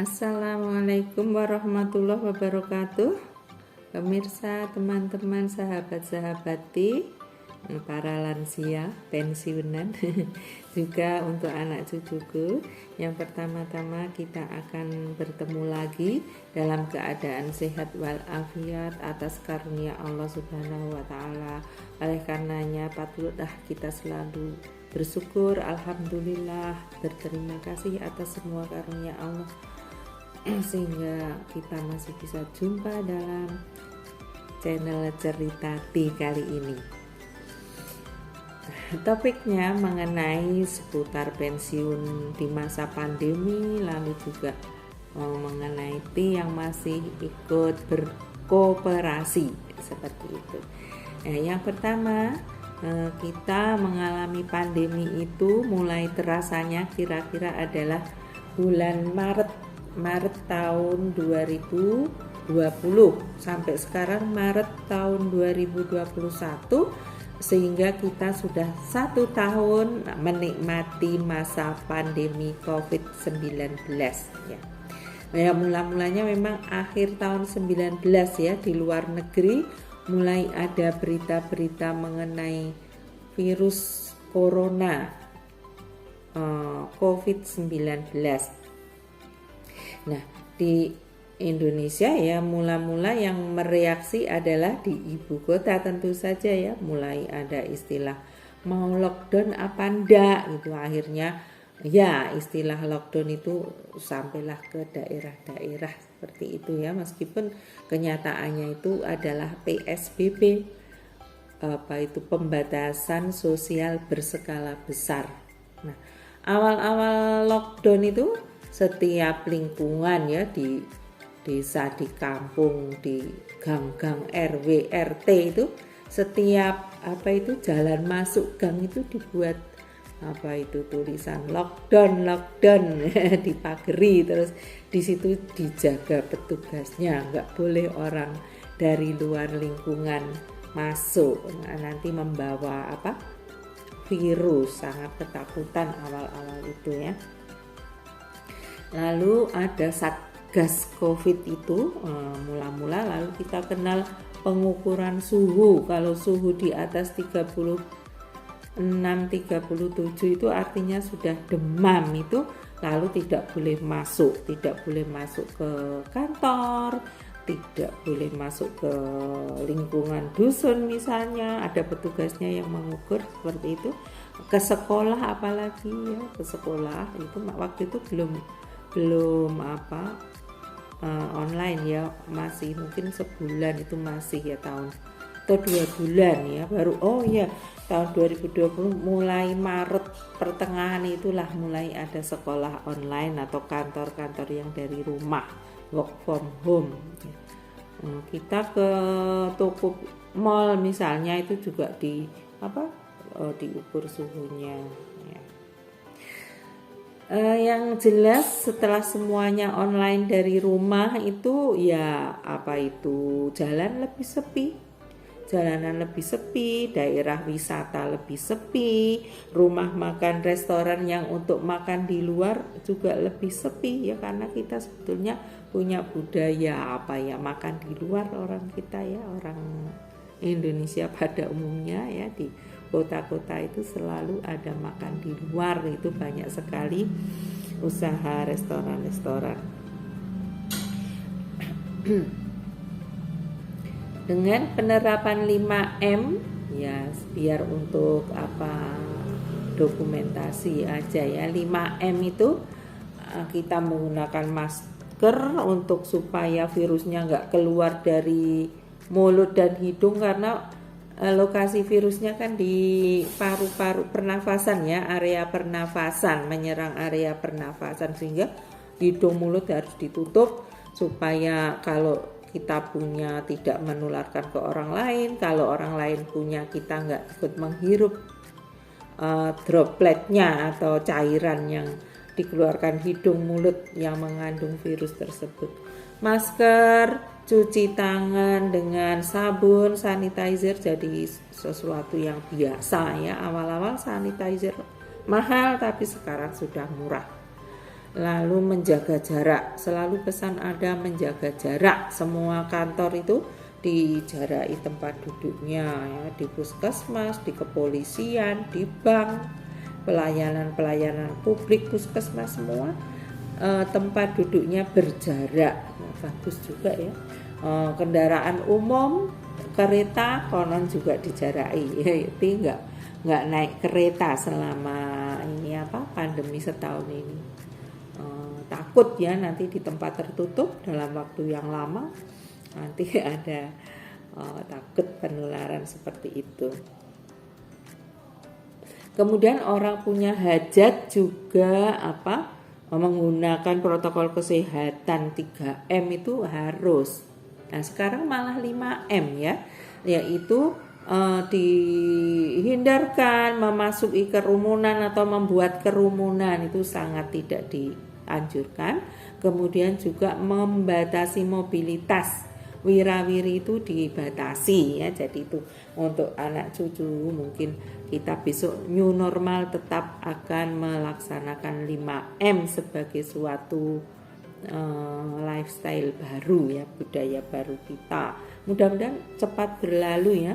Assalamualaikum warahmatullahi wabarakatuh. Pemirsa, teman-teman, sahabat-sahabati, para lansia, pensiunan, juga untuk anak cucuku. Yang pertama-tama kita akan bertemu lagi dalam keadaan sehat walafiat atas karunia Allah Subhanahu wa taala. Oleh karenanya patutlah kita selalu bersyukur, alhamdulillah, berterima kasih atas semua karunia Allah sehingga kita masih bisa jumpa dalam channel Cerita T kali ini. Topiknya mengenai seputar pensiun di masa pandemi, lalu juga mengenai T yang masih ikut berkooperasi seperti itu. Yang pertama, kita mengalami pandemi itu mulai terasanya kira-kira adalah bulan Maret tahun 2020 sampai sekarang Maret tahun 2021, sehingga kita sudah 1 tahun menikmati masa pandemi COVID-19 ya. Nah, mula-mulanya memang akhir tahun 19 ya, di luar negeri mulai ada berita-berita mengenai virus corona COVID-19. Nah, di Indonesia ya mula-mula yang mereaksi adalah di ibu kota tentu saja ya, mulai ada istilah mau lockdown apa enggak gitu. Akhirnya ya istilah lockdown itu sampailah ke daerah-daerah seperti itu ya, meskipun kenyataannya itu adalah PSBB, pembatasan sosial berskala besar. Nah, awal-awal lockdown itu setiap lingkungan ya, di desa, di kampung, di gang-gang RW RT itu setiap jalan masuk gang itu dibuat tulisan lockdown dipagari, terus di situ dijaga petugasnya, nggak boleh orang dari luar lingkungan masuk. Nah, nanti membawa virus, sangat ketakutan awal-awal itu ya. Lalu ada Satgas Covid itu mula-mula, lalu kita kenal pengukuran suhu. Kalau suhu di atas 36-37 itu artinya sudah demam itu, lalu tidak boleh masuk ke kantor, tidak boleh masuk ke lingkungan dusun misalnya, ada petugasnya yang mengukur seperti itu. Ke sekolah apalagi ya, ke sekolah itu waktu itu belum online ya, masih mungkin sebulan itu masih ya, tahun atau 2 bulan ya, baru tahun 2020 mulai Maret pertengahan itulah mulai ada sekolah online atau kantor-kantor yang dari rumah, work from home. Kita ke toko mall misalnya itu juga diukur suhunya ya. Yang jelas setelah semuanya online dari rumah itu ya jalanan lebih sepi, daerah wisata lebih sepi, rumah makan, restoran yang untuk makan di luar juga lebih sepi ya, karena kita sebetulnya punya budaya makan di luar, orang kita ya, orang Indonesia pada umumnya ya, di kota-kota itu selalu ada makan di luar, itu banyak sekali usaha restoran-restoran. Dengan penerapan 5M ya, biar untuk dokumentasi aja ya, 5M itu kita menggunakan masker untuk supaya virusnya nggak keluar dari mulut dan hidung, karena lokasi virusnya kan di paru-paru pernafasan ya, area pernafasan, menyerang area pernafasan, sehingga hidung mulut harus ditutup supaya kalau kita punya tidak menularkan ke orang lain, kalau orang lain punya kita nggak ikut menghirup dropletnya atau cairan yang dikeluarkan hidung mulut yang mengandung virus tersebut. Masker, cuci tangan dengan sabun, sanitizer jadi sesuatu yang biasa ya. Awal-awal sanitizer mahal, tapi sekarang sudah murah. Lalu menjaga jarak, selalu pesan ada menjaga jarak. Semua kantor itu dijaraki tempat duduknya ya, di puskesmas, di kepolisian, di bank, pelayanan publik puskesmas semua tempat duduknya berjarak. Nah, bagus juga ya. Kendaraan umum, kereta konon juga dijaraki ya, itu nggak naik kereta selama ini pandemi setahun ini. Takut ya nanti di tempat tertutup dalam waktu yang lama nanti ada takut penularan seperti itu. Kemudian orang punya hajat juga menggunakan protokol kesehatan 3M itu harus. Nah sekarang malah 5M ya, yaitu dihindarkan memasuki kerumunan atau membuat kerumunan, itu sangat tidak dianjurkan. Kemudian juga membatasi mobilitas, wirawiri itu dibatasi ya. Jadi itu untuk anak cucu mungkin kita besok new normal tetap akan melaksanakan 5M sebagai suatu lifestyle baru ya, budaya baru kita. Mudah-mudahan cepat berlalu ya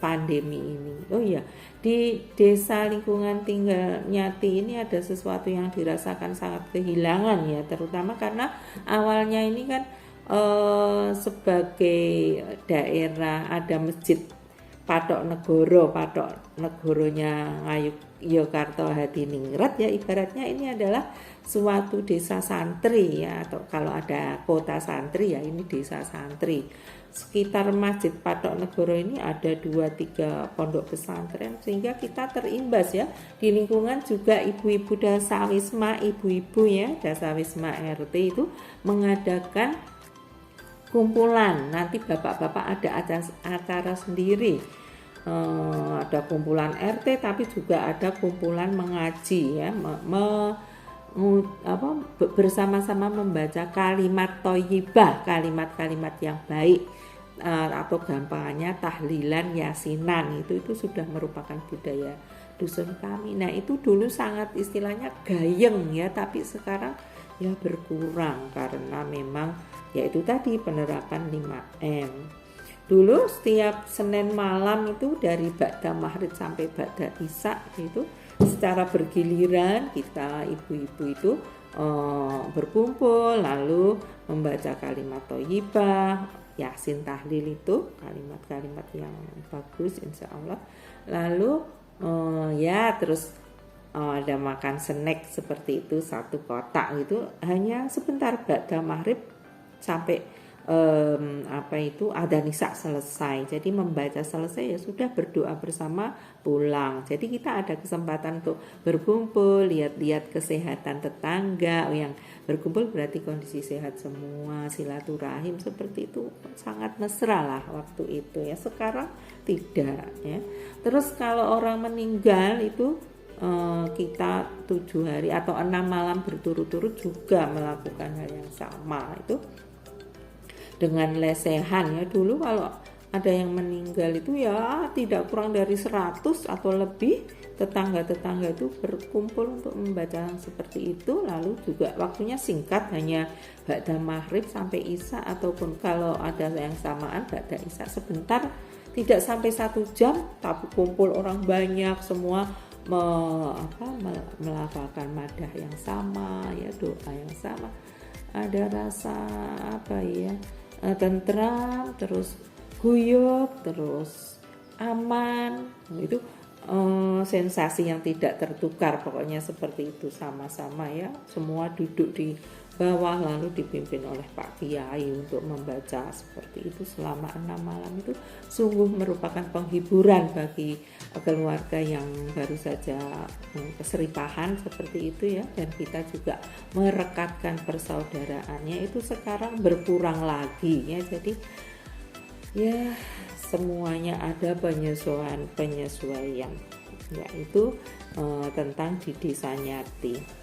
pandemi ini. Oh iya, di desa lingkungan tinggal Nyati ini ada sesuatu yang dirasakan sangat kehilangan ya, terutama karena awalnya ini kan sebagai daerah ada masjid Patok Negoronya Ngayogyakarta Hadiningrat ya, ibaratnya ini adalah suatu desa santri ya, atau kalau ada kota santri ya ini desa santri. Sekitar Masjid Patok Negoro ini ada 2-3 pondok pesantren, sehingga kita terimbas ya. Di lingkungan juga ibu-ibu Dasawisma, ibu-ibu ya Dasawisma RT itu mengadakan kumpulan. Nanti bapak-bapak ada acara sendiri, ada kumpulan RT tapi juga ada kumpulan mengaji ya, bersama-sama membaca kalimat thayyibah, kalimat-kalimat yang baik, atau gampangannya tahlilan, yasinan. Itu sudah merupakan budaya dusun kami. Nah itu dulu sangat istilahnya gayeng ya, tapi sekarang ya berkurang karena memang yaitu tadi penerapan 5M. Dulu setiap Senin malam itu dari ba'da maghrib sampai ba'da isya itu secara bergiliran kita ibu-ibu itu berkumpul lalu membaca kalimat thayyibah, yasin, tahlil, itu kalimat-kalimat yang bagus insya Allah. Lalu ya terus ada makan snack seperti itu, satu kotak gitu, hanya sebentar ba'da maghrib sampai adzan isya selesai. Jadi membaca selesai ya sudah, berdoa bersama pulang. Jadi kita ada kesempatan untuk berkumpul, lihat-lihat kesehatan tetangga. Yang berkumpul berarti kondisi sehat semua, silaturahim seperti itu, sangat mesra lah waktu itu ya. Sekarang tidak ya. Terus kalau orang meninggal itu kita 7 hari atau 6 malam berturut-turut juga melakukan hal yang sama, itu dengan lesehan ya. Dulu kalau ada yang meninggal itu ya tidak kurang dari 100 atau lebih tetangga-tetangga itu berkumpul untuk membaca seperti itu. Lalu juga waktunya singkat, hanya ba'da maghrib sampai isya, ataupun kalau ada yang samaan ba'da isya sebentar, tidak sampai 1 jam, tapi kumpul orang banyak semua melafalkan madah yang sama ya, doa yang sama, ada rasa tentram, terus guyub, terus aman, itu sensasi yang tidak tertukar, pokoknya seperti itu, sama-sama ya, semua duduk di bawah lalu dipimpin oleh Pak Kiai untuk membaca seperti itu selama 6 malam. Itu sungguh merupakan penghiburan bagi keluarga yang baru saja keseripahan seperti itu ya, dan kita juga merekatkan persaudaraannya. Itu sekarang berkurang lagi ya, jadi ya semuanya ada penyesuaian yaitu tentang di desa Nyati.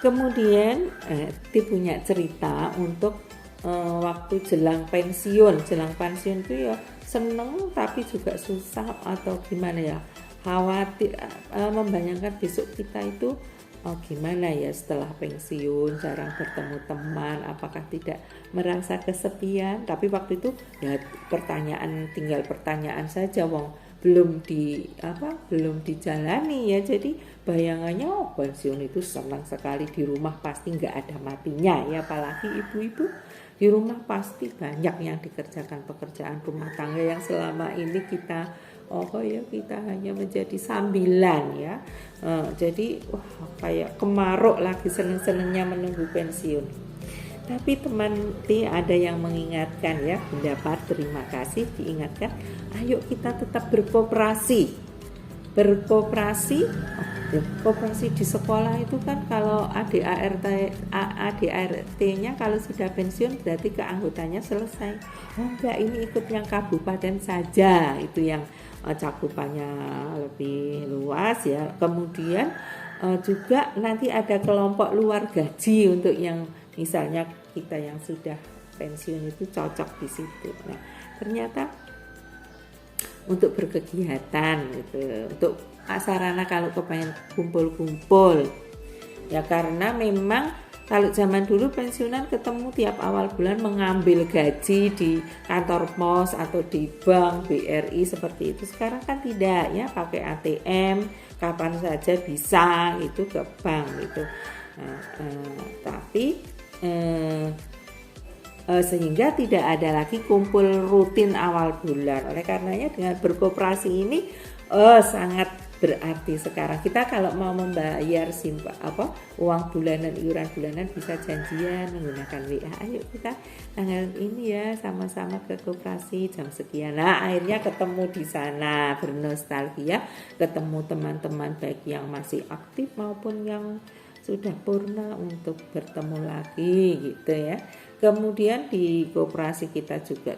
Kemudian Ti punya cerita untuk waktu jelang pensiun itu ya seneng tapi juga susah atau gimana ya, khawatir, membayangkan besok kita itu gimana ya setelah pensiun, jarang bertemu teman, apakah tidak merasa kesepian. Tapi waktu itu ya tinggal pertanyaan saja, wong belum dijalani ya. Jadi bayangannya pensiun itu senang sekali, di rumah pasti nggak ada matinya ya, apalagi ibu-ibu di rumah pasti banyak yang dikerjakan pekerjaan rumah tangga yang selama ini kita kita hanya menjadi sambilan ya. Jadi kayak kemaruk lagi, seneng-senengnya menunggu pensiun. Tapi teman ada yang mengingatkan ya, pendapat terima kasih diingatkan, ayo kita tetap berkooperasi. Koperasi di sekolah itu kan kalau ADART-nya kalau sudah pensiun berarti keanggotannya selesai. Enggak, ini ikut yang kabupaten saja, itu yang cakupannya lebih luas ya. Kemudian juga nanti ada kelompok luar gaji untuk yang misalnya kita yang sudah pensiun itu cocok di situ. Nah, ternyata untuk berkegiatan gitu, untuk sarana kalau kepengen kumpul-kumpul ya, karena memang kalau zaman dulu pensiunan ketemu tiap awal bulan mengambil gaji di kantor pos atau di bank BRI seperti itu. Sekarang kan tidak ya, pakai ATM kapan saja bisa itu ke bank gitu. Sehingga tidak ada lagi kumpul rutin awal bulan. Oleh karenanya dengan berkooperasi ini sangat berarti sekarang. Kita kalau mau membayar uang bulanan, iuran bulanan, bisa janjian menggunakan WA. Ayo kita tanggal ini ya sama-sama ke koperasi jam sekian. Nah, akhirnya ketemu di sana, bernostalgia, ketemu teman-teman baik yang masih aktif maupun yang sudah purna untuk bertemu lagi gitu ya. Kemudian di koperasi kita juga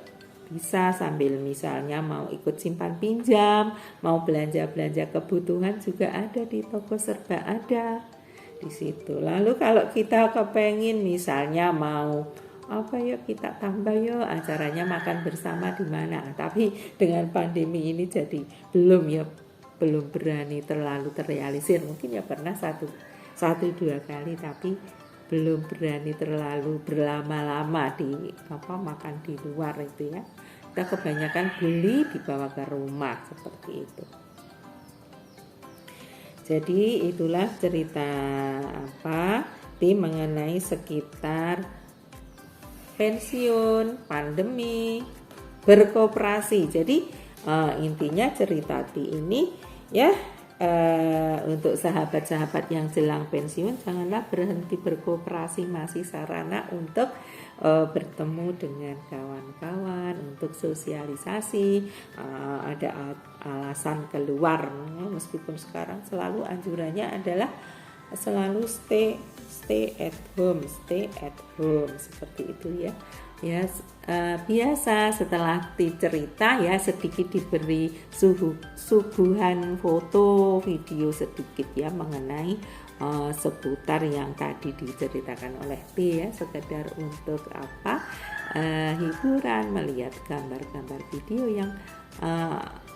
bisa sambil misalnya mau ikut simpan pinjam, mau belanja-belanja kebutuhan juga ada di toko serba ada di situ. Lalu kalau kita kepengen misalnya mau kita tambah acaranya makan bersama di mana. Tapi dengan pandemi ini jadi belum berani terlalu terrealisir. Mungkin ya pernah satu dua kali, tapi belum berani terlalu berlama-lama di makan di luar itu ya. Kita kebanyakan beli dibawa ke rumah seperti itu. Jadi itulah cerita mengenai sekitar pensiun, pandemi, berkooperasi. Jadi intinya cerita ini ya, untuk sahabat-sahabat yang jelang pensiun, janganlah berhenti berkooperasi, masih sarana untuk bertemu dengan kawan-kawan, untuk sosialisasi, ada alasan keluar, meskipun sekarang selalu anjurannya adalah selalu stay at home seperti itu ya. Ya, biasa setelah dicerita ya sedikit diberi suguhan foto video sedikit ya mengenai seputar yang tadi diceritakan oleh T ya, sekedar untuk hiburan, melihat gambar-gambar video yang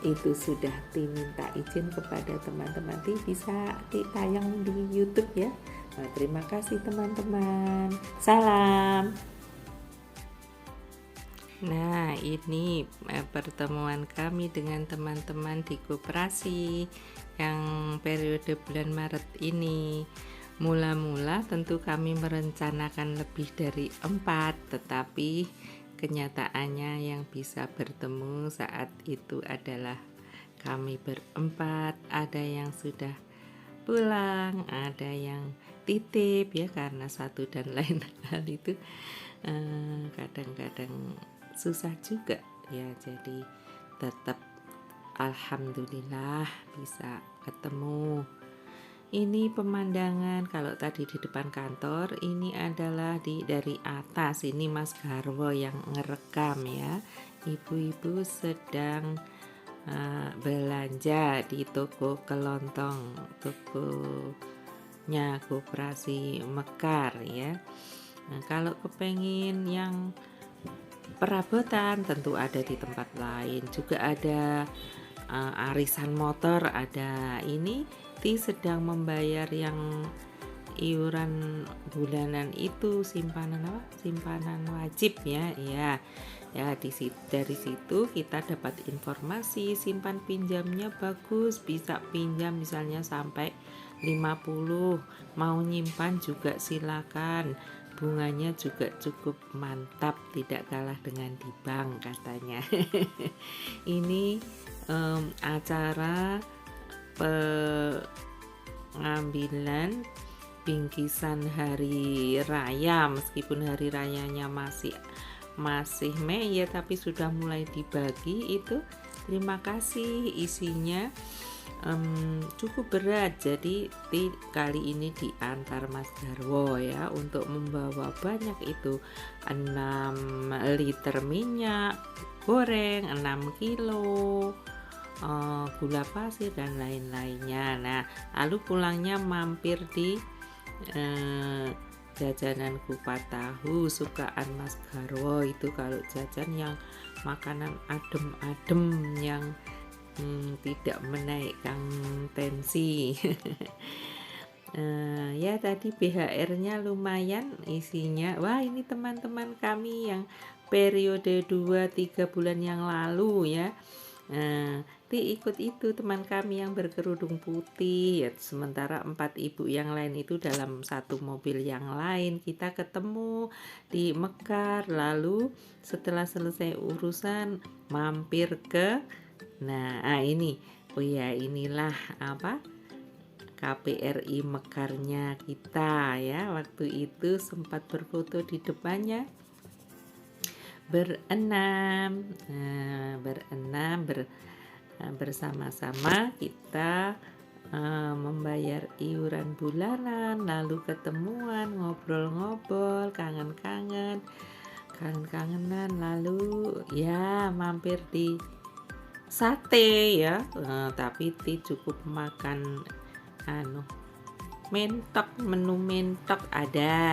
itu sudah diminta izin kepada teman-teman bisa ditayang di YouTube ya. Terima kasih teman-teman, salam. Nah, ini pertemuan kami dengan teman-teman di koperasi yang periode bulan Maret ini. Mula-mula tentu kami merencanakan lebih dari 4, tetapi kenyataannya yang bisa bertemu saat itu adalah kami berempat. Ada yang sudah pulang, ada yang titip ya, karena satu dan lain hal itu kadang-kadang susah juga ya. Jadi tetap alhamdulillah bisa ketemu. Ini pemandangan kalau tadi di depan kantor, ini adalah dari atas. Ini Mas Garwo yang ngerekam ya. Ibu-ibu sedang belanja di toko kelontong, tokonya Koperasi Mekar ya. Nah, kalau kepengin yang perabotan tentu ada di tempat lain, juga ada arisan motor ada ini. Ti sedang membayar yang iuran bulanan itu, simpanan apa? Simpanan wajib ya. Ya. Ya, dari situ kita dapat informasi simpan pinjamnya bagus, bisa pinjam misalnya sampai 50, mau nyimpan juga silakan. Bunganya juga cukup mantap, tidak kalah dengan di bank katanya. Ini acara pengambilan bingkisan hari raya, meskipun hari rayanya masih Mei ya, tapi sudah mulai dibagi itu. Terima kasih, isinya cukup berat, jadi kali ini diantar Mas Darwo ya untuk membawa banyak itu 6 liter minyak goreng, 6 kilo gula pasir dan lain-lainnya. Nah, lalu pulangnya mampir di jajanan kupat tahu sukaan Mas Garwo itu, kalau jajan yang makanan adem-adem yang tidak menaikkan tensi. Ya tadi BHR-nya lumayan isinya. Wah, ini teman-teman kami yang periode 2-3 bulan yang lalu ya. Ikut itu teman kami yang berkerudung putih ya, sementara 4 ibu yang lain itu dalam satu mobil yang lain. Kita ketemu di Mekar, lalu setelah selesai urusan mampir ke ini. Oh ya, inilah apa KPRI Mekarnya kita ya. Waktu itu sempat berfoto di depannya bersama-sama kita membayar iuran bulanan, lalu ketemuan, ngobrol-ngobrol, kangenan, lalu ya mampir di sate ya. Tapi cukup makan mentok, menu mentok ada.